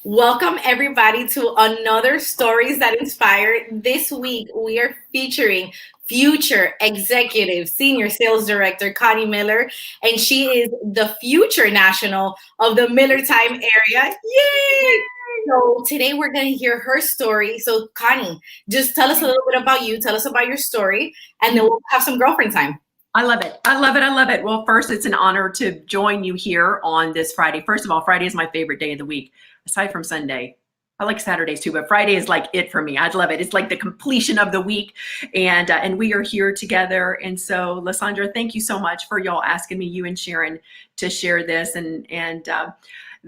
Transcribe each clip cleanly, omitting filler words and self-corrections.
Welcome, everybody, to another Stories That Inspire. This week, we are featuring future executive senior sales director Connie Miller, and she is the future national of the Miller Time area. Yay! So, today we're going to hear her story. So, Connie, just tell us a little bit about you, tell us about your story, and then we'll have some girlfriend time. I love it. I love it. I love it. Well, first, it's an honor to join you here on this Friday. First of all, Friday is my favorite day of the week, aside from Sunday. I like Saturdays too, but Friday is like it for me. I love it. It's like the completion of the week, and we are here together. And so, Lysandra, thank you so much for y'all asking me, you and Sharon, to share this.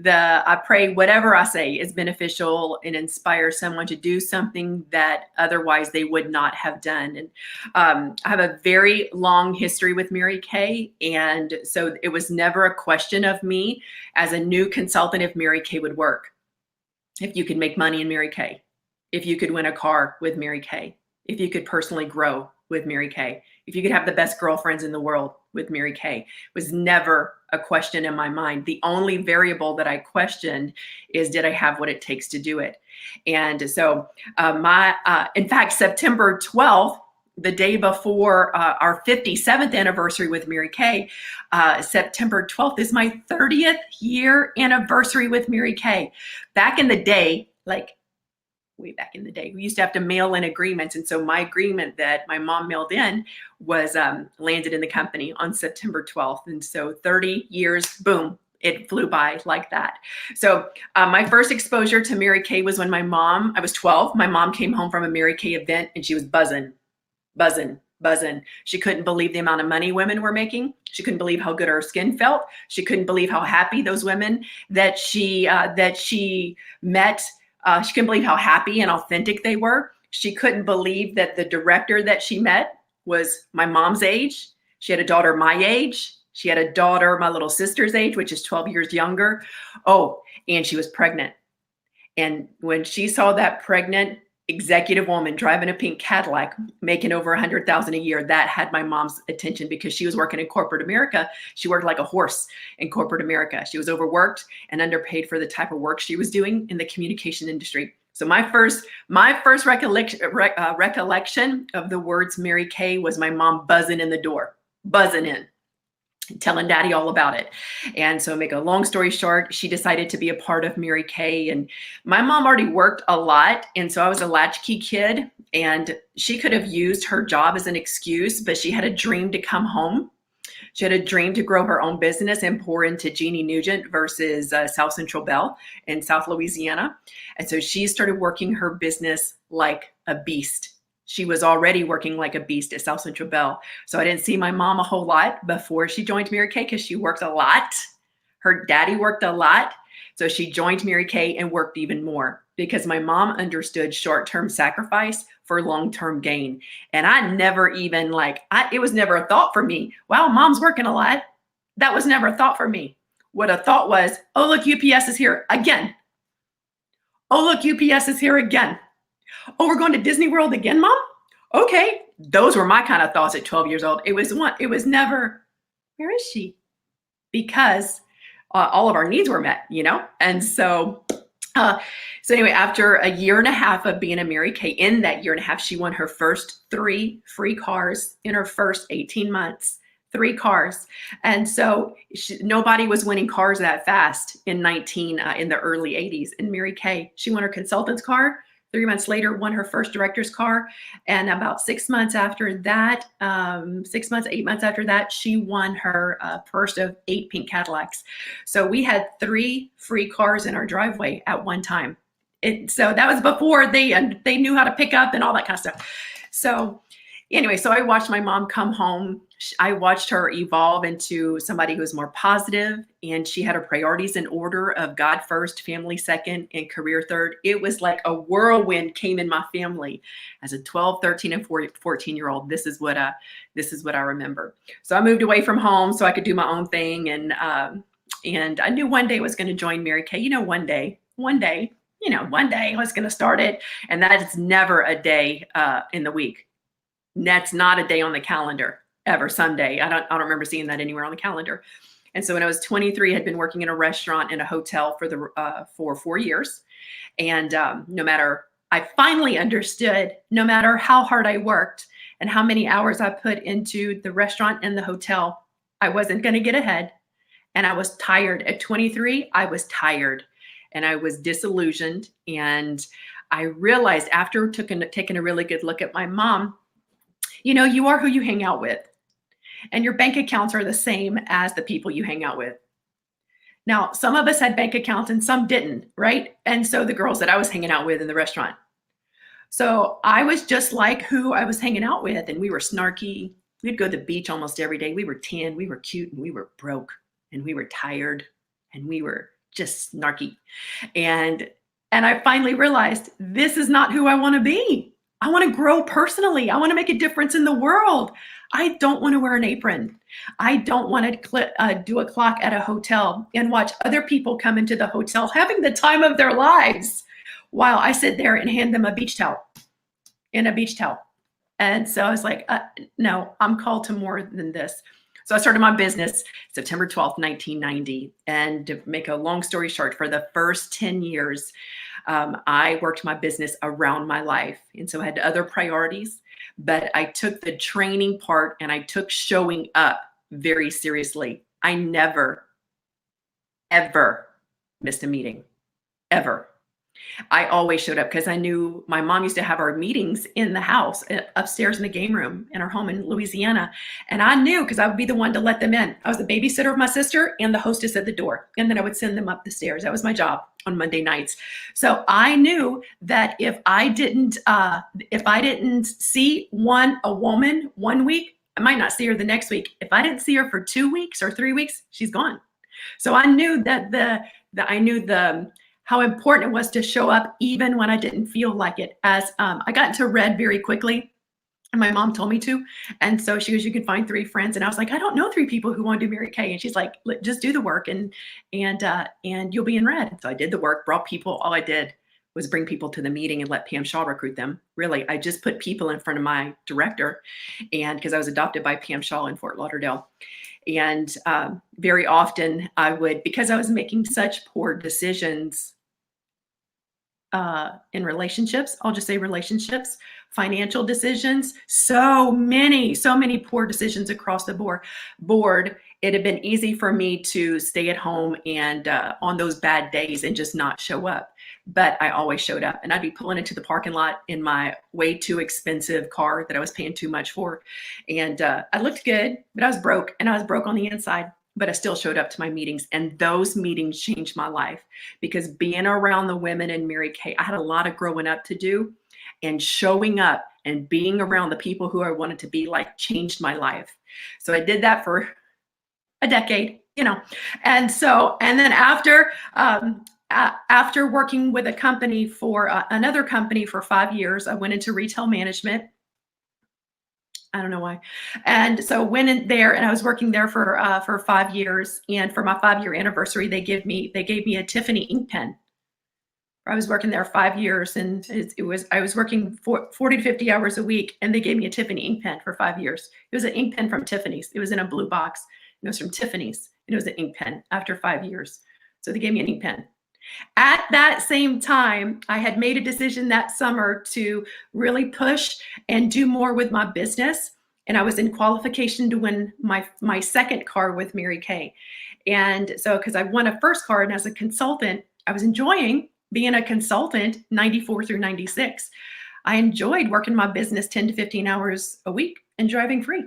I pray whatever I say is beneficial and inspires someone to do something that otherwise they would not have done. And I have a very long history with Mary Kay, and so it was never a question of me as a new consultant if Mary Kay would work, if you could make money in Mary Kay, if you could win a car with Mary Kay, if you could personally grow with Mary Kay, if you could have the best girlfriends in the world with Mary Kay. It was never a question in my mind. The only variable that I questioned is, did I have what it takes to do it? And so in fact, September 12th, the day before our 57th anniversary with Mary Kay, September 12th is my 30th year anniversary with Mary Kay. Back in the day, like way back in the day, we used to have to mail in agreements. And so my agreement that my mom mailed in was landed in the company on September 12th. And so 30 years, boom, it flew by like that. So my first exposure to Mary Kay was when I was 12. My mom came home from a Mary Kay event and she was buzzing. She couldn't believe the amount of money women were making. She couldn't believe how good her skin felt. She couldn't believe how happy those women that she met. She couldn't believe how happy and authentic they were. She couldn't believe that the director that she met was my mom's age. She had a daughter my age. She had a daughter my little sister's age, which is 12 years younger. Oh, and she was pregnant. And when she saw that pregnant executive woman driving a pink Cadillac, making over $100,000 a year, that had my mom's attention because she was working in corporate America. She worked like a horse in corporate America. She was overworked and underpaid for the type of work she was doing in the communication industry. So my first recollection of the words Mary Kay was my mom buzzing in the door, buzzing in, telling daddy all about it. And so make a long story short, she decided to be a part of Mary Kay. And my mom already worked a lot. And so I was a latchkey kid, and she could have used her job as an excuse, but she had a dream to come home. She had a dream to grow her own business and pour into Jeannie Nugent versus South Central Bell in South Louisiana. And so she started working her business like a beast. She was already working like a beast at South Central Bell. So I didn't see my mom a whole lot before she joined Mary Kay because she worked a lot. Her daddy worked a lot. So she joined Mary Kay and worked even more because my mom understood short-term sacrifice for long-term gain. And I never even it was never a thought for me. Wow, mom's working a lot. That was never a thought for me. What a thought was, oh, look, UPS is here again. Oh, look, UPS is here again. Oh, we're going to Disney World again, Mom? Okay. Those were my kind of thoughts at 12 years old. It was never, where is she? Because all of our needs were met, And so anyway, after a year and a half of being a Mary Kay, in that year and a half, she won her first 3 free cars in her first 18 months. 3 cars. And so nobody was winning cars that fast in the early 80s. And Mary Kay, she won her consultant's car. 3 months later, won her first director's car. And about 6 months after that, 8 months after that, she won her first of 8 pink Cadillacs. So we had 3 free cars in our driveway at one time. So that was before they knew how to pick up and all that kind of stuff. So anyway, so I watched my mom come home. I watched her evolve into somebody who was more positive, and she had her priorities in order of God first, family second, and career third. It was like a whirlwind came in my family as a 12, 13, and 14-year-old. This is what I remember. So I moved away from home so I could do my own thing, and I knew one day I was going to join Mary Kay. One day I was going to start it, and that is never a day in the week. That's not a day on the calendar ever. Someday. I don't remember seeing that anywhere on the calendar. And so when I was 23, I had been working in a restaurant and a hotel for 4 years. And I finally understood, no matter how hard I worked and how many hours I put into the restaurant and the hotel, I wasn't going to get ahead. And I was tired. At 23, I was tired and I was disillusioned. And I realized after taking a really good look at my mom, you are who you hang out with, and your bank accounts are the same as the people you hang out with. Now, some of us had bank accounts and some didn't, right? And so the girls that I was hanging out with in the restaurant. So I was just like who I was hanging out with, and we were snarky. We'd go to the beach almost every day. We were tan, we were cute, and we were broke, and we were tired, and we were just snarky. And I finally realized this is not who I want to be. I want to grow personally. I want to make a difference in the world. I don't want to wear an apron. I don't want to do a clock at a hotel and watch other people come into the hotel having the time of their lives while I sit there and hand them a beach towel. And so I was like, no, I'm called to more than this. So I started my business September 12th, 1990. And to make a long story short, for the first 10 years, I worked my business around my life. And so I had other priorities, but I took the training part and I took showing up very seriously. I never, ever missed a meeting, ever. I always showed up because I knew my mom used to have our meetings in the house, upstairs in the game room in our home in Louisiana. And I knew because I would be the one to let them in. I was the babysitter of my sister and the hostess at the door. And then I would send them up the stairs. That was my job on Monday nights. So I knew that if I didn't see a woman 1 week, I might not see her the next week. If I didn't see her for 2 weeks or 3 weeks, she's gone. So I knew how important it was to show up even when I didn't feel like it. As I got into red very quickly, and my mom told me to. And so she goes, you can find 3 friends. And I was like, I don't know 3 people who want to do Mary Kay. And she's like, just do the work and you'll be in red. So I did the work, brought people. All I did was bring people to the meeting and let Pam Shaw recruit them. Really, I just put people in front of my director, and because I was adopted by Pam Shaw in Fort Lauderdale. And very often I would, because I was making such poor decisions in relationships, I'll just say relationships, financial decisions, so many poor decisions across the board. It had been easy for me to stay at home and on those bad days and just not show up. But I always showed up, and I'd be pulling into the parking lot in my way too expensive car that I was paying too much for. And I looked good, but I was broke, and I was broke on the inside. But I still showed up to my meetings, and those meetings changed my life, because being around the women in Mary Kay, I had a lot of growing up to do, and showing up and being around the people who I wanted to be like changed my life. So I did that for a decade, and then after working with a company for another company for 5 years, I went into retail management. I don't know why. And so went in there, and I was working there for 5 years. And for my 5-year anniversary, they gave me a Tiffany ink pen. I was working there 5 years, and I was working 40 to 50 hours a week, and they gave me a Tiffany ink pen for 5 years. It was an ink pen from Tiffany's. It was in a blue box. It was from Tiffany's, and it was an ink pen after 5 years. So they gave me an ink pen. At that same time, I had made a decision that summer to really push and do more with my business. And I was in qualification to win my second car with Mary Kay. And so, because I won a first car, and as a consultant, I was enjoying being a consultant 94 through 96. I enjoyed working my business 10 to 15 hours a week and driving free.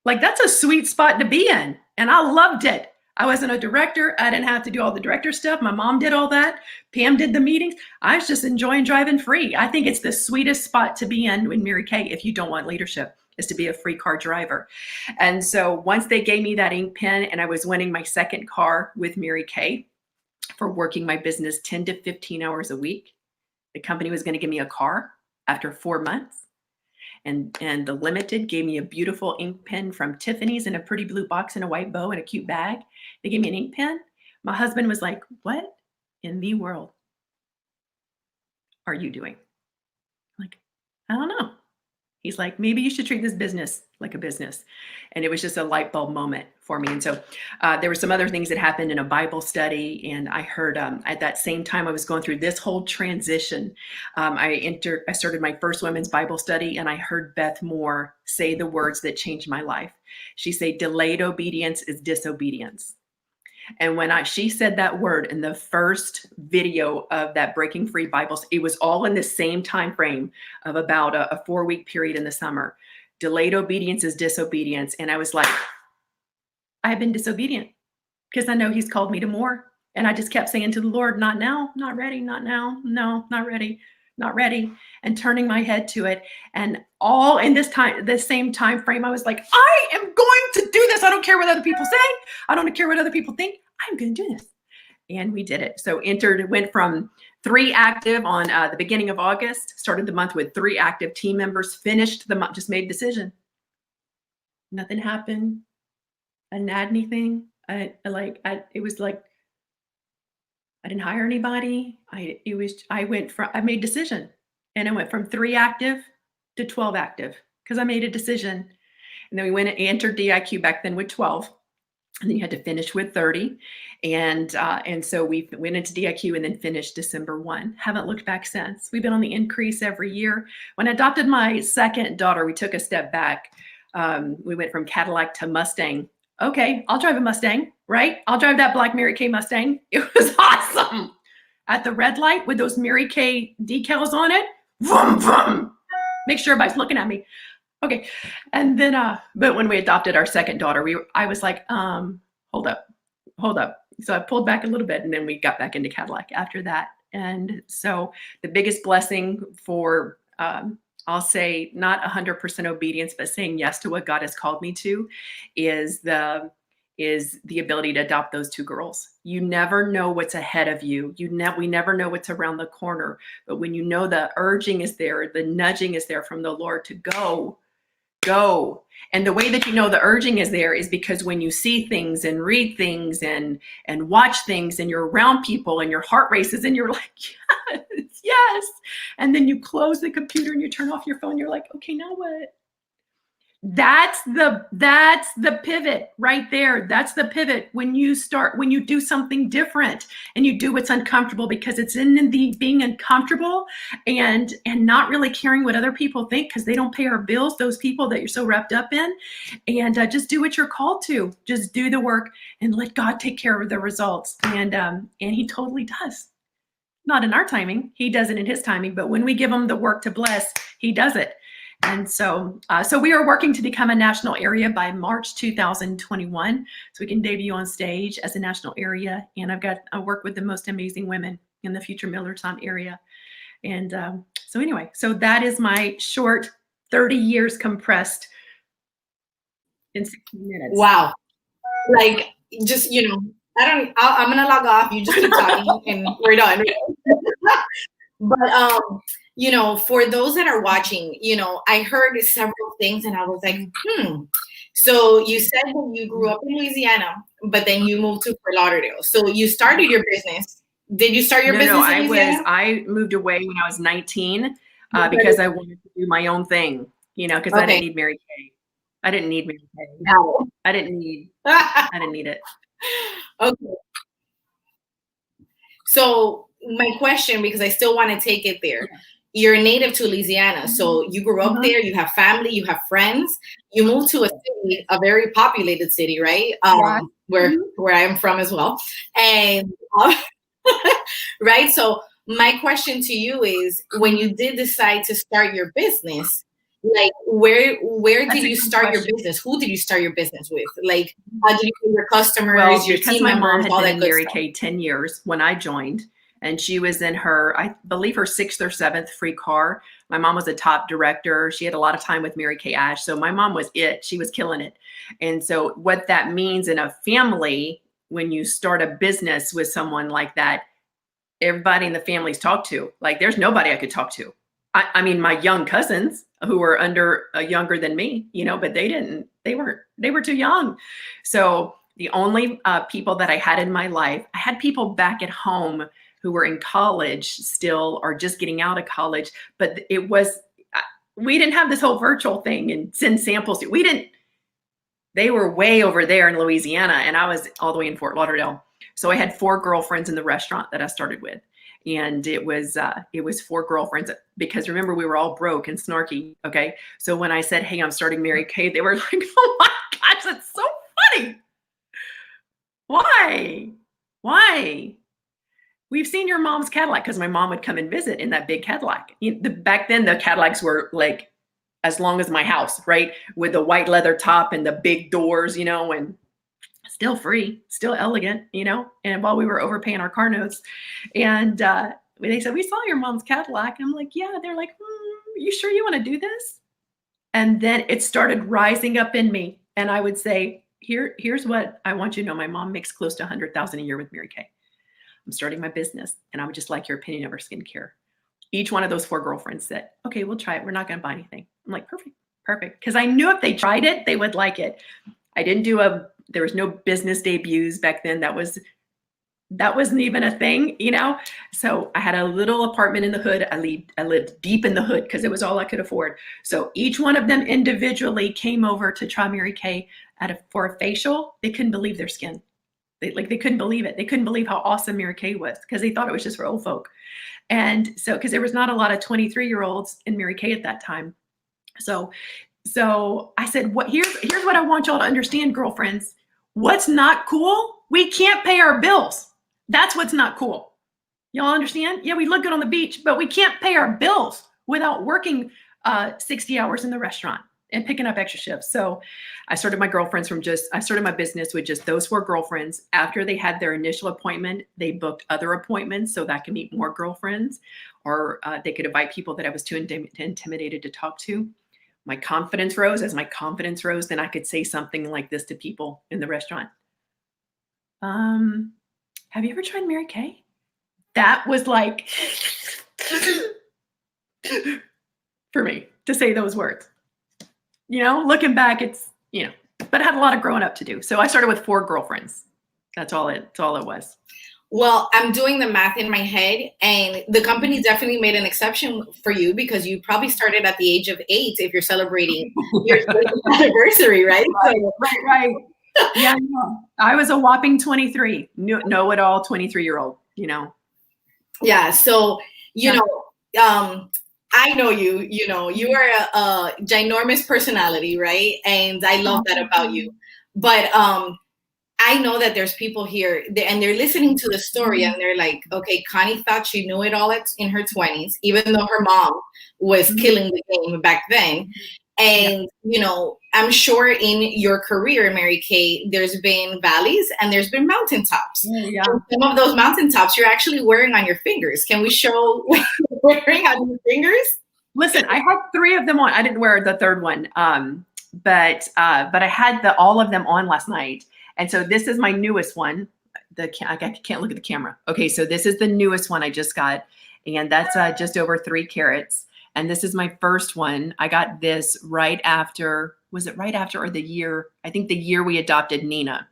Like, that's a sweet spot to be in. And I loved it. I wasn't a director. I didn't have to do all the director stuff. My mom did all that. Pam did the meetings. I was just enjoying driving free. I think it's the sweetest spot to be in Mary Kay if you don't want leadership, is to be a free car driver. And so once they gave me that ink pen, and I was winning my second car with Mary Kay for working my business 10 to 15 hours a week, the company was going to give me a car after 4 months. And the Limited gave me a beautiful ink pen from Tiffany's in a pretty blue box and a white bow and a cute bag. They gave me an ink pen. My husband was like, what in the world are you doing? I'm like, I don't know. He's like, maybe you should treat this business like a business. And it was just a light bulb moment for me. And so there were some other things that happened in a Bible study. And I heard at that same time I was going through this whole transition. I started my first women's Bible study, and I heard Beth Moore say the words that changed my life. She said, delayed obedience is disobedience. And when she said that word in the first video of that Breaking Free Bible, it was all in the same time frame of about a 4-week period in the summer. Delayed obedience is disobedience. And I was like, I have been disobedient because I know he's called me to more. And I just kept saying to the Lord, not now, not ready, not now, no, not ready, not ready, and turning my head to it. And all in this same time frame, I was like, I am going to do this. I don't care what other people say. I don't care what other people think. I'm going to do this. And we did it. So went from 3 active on the beginning of August, started the month with 3 active team members, finished the month, just made a decision. Nothing happened. I didn't add anything. It was like, I didn't hire anybody. I made a decision, and I went from 3 active to 12 active because I made a decision. And then we went and entered DIQ back then with 12. And then you had to finish with 30. And so we went into DIQ and then finished December 1. Haven't looked back since. We've been on the increase every year. When I adopted my second daughter, we took a step back. We went from Cadillac to Mustang. Okay, I'll drive a Mustang, right? I'll drive that black Mary Kay Mustang. It was awesome. At the red light with those Mary Kay decals on it. Vroom, vroom. Make sure everybody's looking at me. Okay. And then, but when we adopted our second daughter, I was like, hold up. So I pulled back a little bit, and then we got back into Cadillac after that. And so the biggest blessing for, I'll say not 100% obedience, but saying yes to what God has called me to is the ability to adopt those 2 girls. You never know what's ahead of you. We never know what's around the corner, but when you know the urging is there, the nudging is there from the Lord to go. And the way that you know the urging is there is because when you see things and read things and watch things and you're around people and your heart races and you're like, yes. And then you close the computer and you turn off your phone. You're like, okay, now what? That's the pivot right there. That's the pivot when you do something different and you do what's uncomfortable, because it's in the being uncomfortable and not really caring what other people think, because they don't pay our bills, those people that you're so wrapped up in. And just do what you're called to. Just do the work and let God take care of the results. And he totally does. Not in our timing. He does it in his timing. But when we give him the work to bless, he does it. And so we are working to become a national area by March 2021, so we can debut on stage as a national area. And I work with the most amazing women in the future Millertown area. And so that is my short 30 years compressed in 16 minutes. Wow. Like, just, I'm going to log off. You just keep talking and we're done. But, for those that are watching, I heard several things and I was like, So you said that you grew up in Louisiana, but then you moved to Fort Lauderdale. So you started your business. Did you start your business in Louisiana? I moved away when I was 19 because I wanted to do my own thing, because I didn't need Mary Kay. I didn't need Mary Kay. No. I didn't need it. Okay. So my question, because I still want to take it there. You're native to Louisiana, so you grew up there, you have family, you have friends. You moved to a city, a very populated city, right? Where I am from as well. And right. So my question to you is, when you did decide to start your business, like where did you start your business? Who did you start your business with? Like, how did you get your customers, your team members, my mom had all been that in good Mary stuff? Kay 10 years when I joined. And she was in her, I believe, her 6th or 7th free car. My mom was a top director. She had a lot of time with Mary Kay Ash. So my mom was it. She was killing it. And so what that means in a family, when you start a business with someone like that, everybody in the family's talked to. Like, there's nobody I could talk to. I mean, my young cousins who were younger than me, but they were too young. So the only people that I had in my life, I had people back at home who were in college still or just getting out of college, but it was we didn't have this whole virtual thing and send samples. We didn't, they were way over there in Louisiana and I was all the way in Fort Lauderdale. So I had 4 girlfriends in the restaurant that I started with. And it was 4 girlfriends because remember, we were all broke and snarky. Okay. So when I said, hey, I'm starting Mary Kay, they were like, oh my gosh, that's so funny. Why? We've seen your mom's Cadillac, because my mom would come and visit in that big Cadillac. Back then, the Cadillacs were like as long as my house, right? With the white leather top and the big doors, and still free, still elegant, and while we were overpaying our car notes. And they said, we saw your mom's Cadillac. And I'm like, yeah. They're like, you sure you want to do this? And then it started rising up in me. And I would say, here's what I want you to know. My mom makes close to $100,000 a year with Mary Kay. I'm starting my business and I would just like your opinion of our skincare. Each one of those 4 girlfriends said, okay, we'll try it. We're not going to buy anything. I'm like, perfect. Because I knew if they tried it, they would like it. I didn't there was no business debuts back then. That wasn't even a thing, So I had a little apartment in the hood. I lived deep in the hood because it was all I could afford. So each one of them individually came over to try Mary Kay for a facial. They couldn't believe their skin. They couldn't believe it. They couldn't believe how awesome Mary Kay was because they thought it was just for old folk. And so, because there was not a lot of 23-year-olds in Mary Kay at that time. So I said, here's what I want y'all to understand, girlfriends. What's not cool? We can't pay our bills. That's what's not cool. Y'all understand? Yeah, we look good on the beach, but we can't pay our bills without working 60 hours in the restaurant and picking up extra shifts. So I started my business with just those 4 girlfriends. After they had their initial appointment, they booked other appointments so that I could meet more girlfriends, or they could invite people that I was too intimidated to talk to. My confidence rose. As my confidence rose, then I could say something like this to people in the restaurant. Have you ever tried Mary Kay? That was like for me to say those words. Looking back, it's, but I had a lot of growing up to do. So I started with 4 girlfriends. That's all it was. Well, I'm doing the math in my head, and the company definitely made an exception for you because you probably started at the age of 8 if you're celebrating your anniversary, right? Right. Yeah, I was a whopping 23, know-it-all 23-year-old, Yeah, so, I know you, you are a ginormous personality, right? And I love that about you. But I know that there's people here and they're listening to the story and they're like, okay, Connie thought she knew it all in her 20s, even though her mom was killing the game back then. And, I'm sure in your career, Mary Kay, there's been valleys and there's been mountaintops. Yeah. And some of those mountaintops you're actually wearing on your fingers. Can we show what you're wearing on your fingers? Listen, I had 3 of them on. I didn't wear the 3rd one. But I had all of them on last night. And so this is my newest one. I can't look at the camera. Okay, so this is the newest one I just got. And that's just over 3 carats. And this is my first one. I got this right after, was it right after or the year? I think the year we adopted Nina.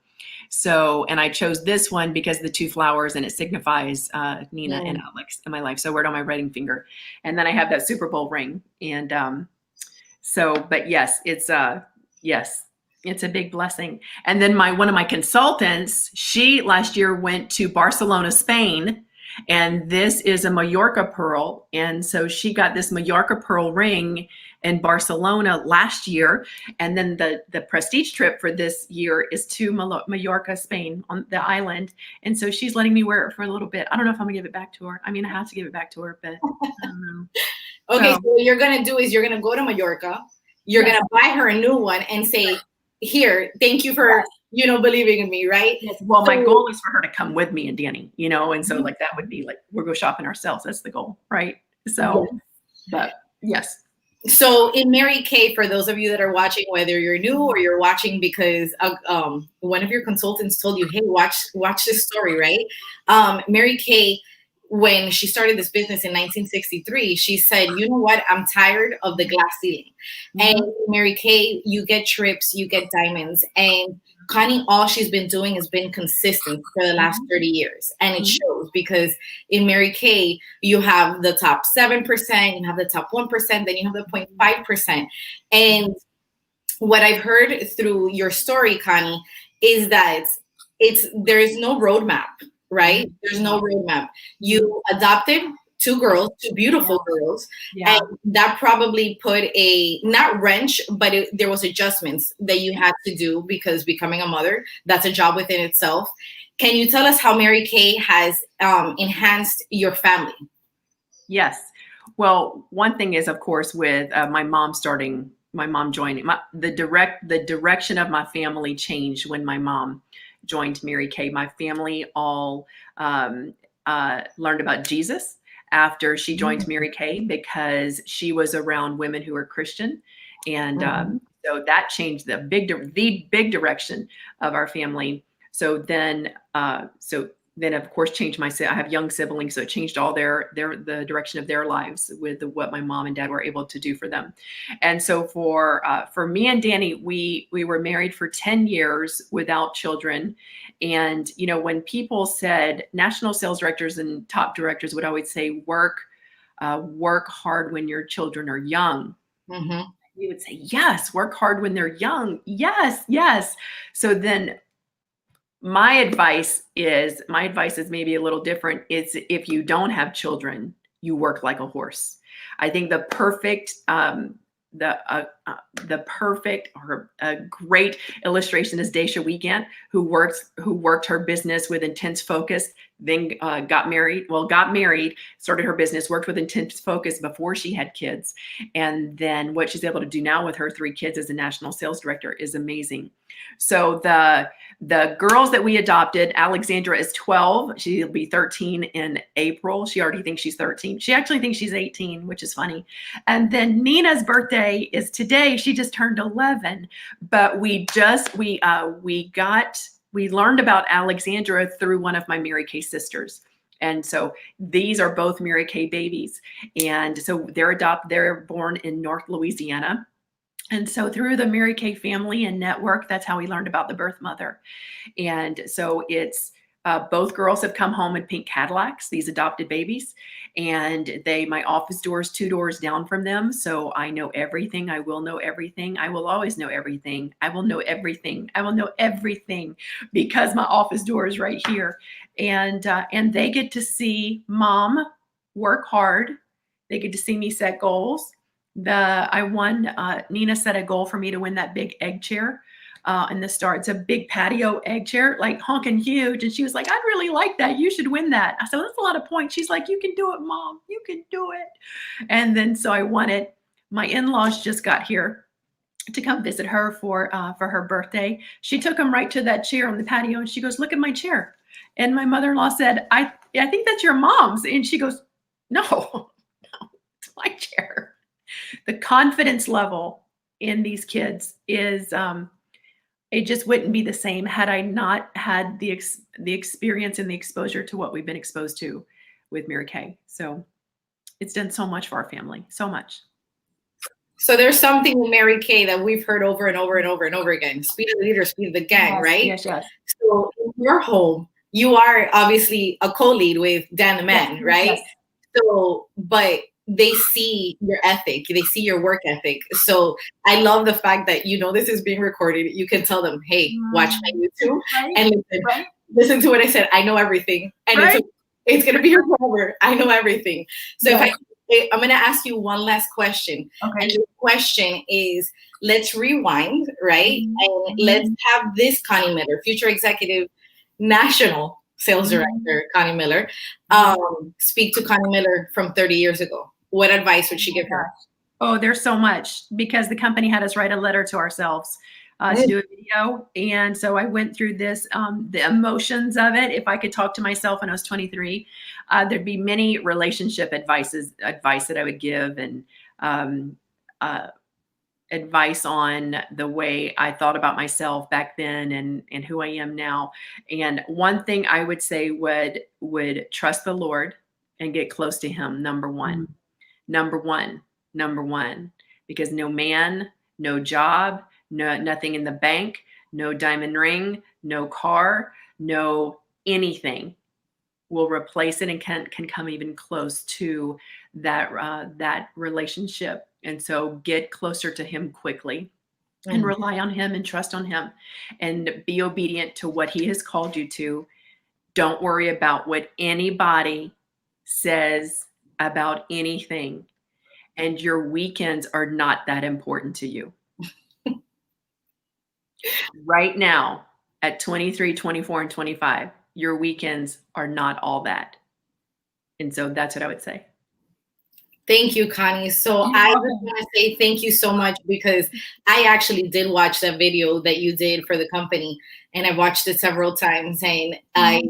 So, and I chose this one because the 2 flowers and it signifies Nina and Alex in my life. So I wear it on my wedding finger. And then I have that Super Bowl ring. And but yes, it's a big blessing. And then one of my consultants, she last year went to Barcelona, Spain. And this is a Mallorca pearl. And so she got this Mallorca pearl ring in Barcelona last year. And then the prestige trip for this year is to Mallorca, Spain, on the island. And so she's letting me wear it for a little bit. I don't know if I'm gonna give it back to her. I mean, I have to give it back to her, but I don't know. Okay, so what you're gonna do is you're gonna go to Mallorca. You're gonna buy her a new one and say, here, thank you for believing in me, right? Yes. Well, my goal is for her to come with me and Danny, and so like that would be like we'll go shopping ourselves. That's the goal, right? So, but yes. So in Mary Kay, for those of you that are watching, whether you're new or you're watching because one of your consultants told you, hey, watch this story, right? Mary Kay, when she started this business in 1963, she said, you know what? I'm tired of the glass ceiling. And Mary Kay, you get trips, you get diamonds. And Connie, all she's been doing has been consistent for the last 30 years. And it shows because in Mary Kay, you have the top 7%, you have the top 1%, then you have the 0.5%. And what I've heard through your story, Connie, is that there is no roadmap, right? There's no roadmap. You adopted two girls, two beautiful girls, and that probably put a not wrench, but there was adjustments that you had to do because becoming a mother, that's a job within itself. Can you tell us how Mary Kay has enhanced your family? Yes. Well, one thing is, of course, with my mom joining, the direction of my family changed when my mom joined Mary Kay. My family all learned about Jesus after she joined Mary Kay because she was around women who were Christian, and so that changed the big direction of our family. So then of course changed I have young siblings, so it changed all the direction of their lives with what my mom and dad were able to do for them. And so for me and Danny, we were married for 10 years without children. And when people said, national sales directors and top directors would always say, work hard when your children are young. We would say, yes, work hard when they're young. Yes. So then my advice is maybe a little different. It's if you don't have children, you work like a horse. I think the perfect or a great illustration is Daisha Wiegand, who worked her business with intense focus, then got married, started her business, worked with intense focus before she had kids. And then what she's able to do now with her 3 kids as a national sales director is amazing. So the girls that we adopted, Alexandra is 12. She'll be 13 in April. She already thinks she's 13. She actually thinks she's 18, which is funny. And then Nina's birthday is today. She just turned 11. But we learned about Alexandra through one of my Mary Kay sisters. And so these are both Mary Kay babies. And so they're born in North Louisiana. And so through the Mary Kay family and network, that's how we learned about the birth mother. And so it's both girls have come home in pink Cadillacs, these adopted babies. And my office door is 2 doors down from them. So I know everything. I will know everything. I will always know everything. I will know everything. I will know everything because my office door is right here. And they get to see mom work hard. They get to see me set goals. Nina set a goal for me to win that big egg chair in the start. It's a big patio egg chair, like honking huge. And she was like, I'd really like that. You should win that. I said, that's a lot of points. She's like, you can do it, Mom. You can do it. And then so I won it. My in-laws just got here to come visit her for her birthday. She took them right to that chair on the patio and she goes, look at my chair. And my mother-in-law said, I think that's your mom's. And she goes, no, it's my chair. The confidence level in these kids is, it just wouldn't be the same had I not had the experience and the exposure to what we've been exposed to with Mary Kay. So it's done so much for our family, so much. So there's something with Mary Kay that we've heard over and over and over and over again. Speed of the leader, speed of the gang, yes, right? Yes. So in your home, you are obviously a co-lead with Dan the Man, yes, right? Yes. So, but they see your ethic, they see your work ethic. So I love the fact that, this is being recorded. You can tell them, hey, watch my YouTube and listen to what I said. I know everything. And it's going to be here forever. I know everything. So I'm going to ask you one last question. Okay. And the question is, let's rewind, right? And let's have this Connie Miller, future executive, national sales director, Connie Miller, speak to Connie Miller from 30 years ago. What advice would she give her? Oh, there's so much, because the company had us write a letter to ourselves to do a video. And so I went through this, the emotions of it. If I could talk to myself when I was 23, there'd be many relationship advice that I would give, and advice on the way I thought about myself back then and who I am now. And one thing I would say would trust the Lord and get close to him. Number one, because no man, no job, nothing in the bank, no diamond ring, no car, no anything will replace it and can come even close to that relationship. And so get closer to him quickly and rely on him and trust on him and be obedient to what he has called you to. Don't worry about what anybody says about anything. And your weekends are not that important to you. Right now, at 23, 24, and 25, your weekends are not all that. And so that's what I would say. Thank you, Connie. So I just want to say thank you so much, because I actually did watch that video that you did for the company, and I watched it several times. And I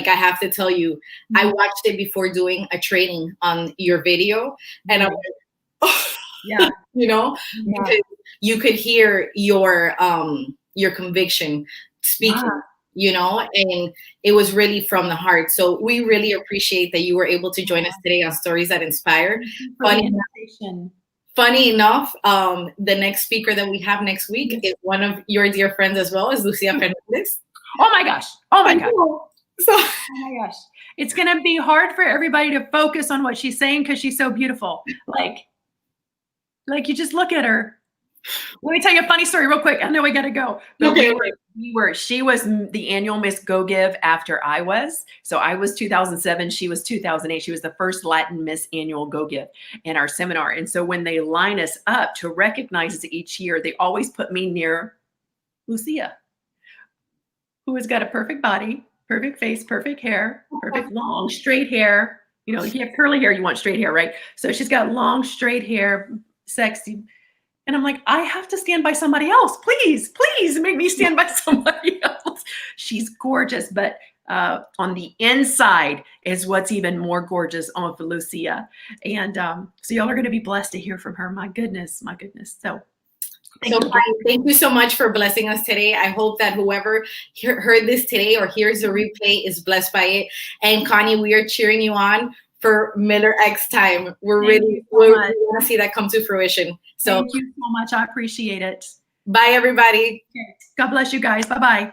have to tell you, I watched it before doing a training on your video, and I was like, oh, yeah, because you could hear your conviction speaking. And it was really from the heart. So we really appreciate that you were able to join us today on Stories That Inspire. Funny enough, the next speaker that we have next week is one of your dear friends as well, is Lucia Fernandez. Oh my gosh. Oh my gosh. Oh my gosh. It's going to be hard for everybody to focus on what she's saying because she's so beautiful. Like you just look at her. Let me tell you a funny story real quick. I know we got to go. But she was the annual Miss Go Give after I was. So I was 2007. She was 2008. She was the first Latin Miss Annual Go Give in our seminar. And so when they line us up to recognize us each year, they always put me near Lucia, who has got a perfect body, perfect face, perfect hair, perfect long, straight hair. If you have curly hair, you want straight hair, right? So she's got long, straight hair, sexy. And I'm like, I have to stand by somebody else. Please make me stand by somebody else. She's gorgeous, but on the inside is what's even more gorgeous of Lucia. And so y'all are going to be blessed to hear from her. My goodness. So thank you so much for blessing us today. I hope that whoever heard this today or hears the replay is blessed by it. And Connie, we are cheering you on for Miller X time. We want to see that come to fruition. So thank you so much. I appreciate it. Bye, everybody. God bless you guys. Bye-bye.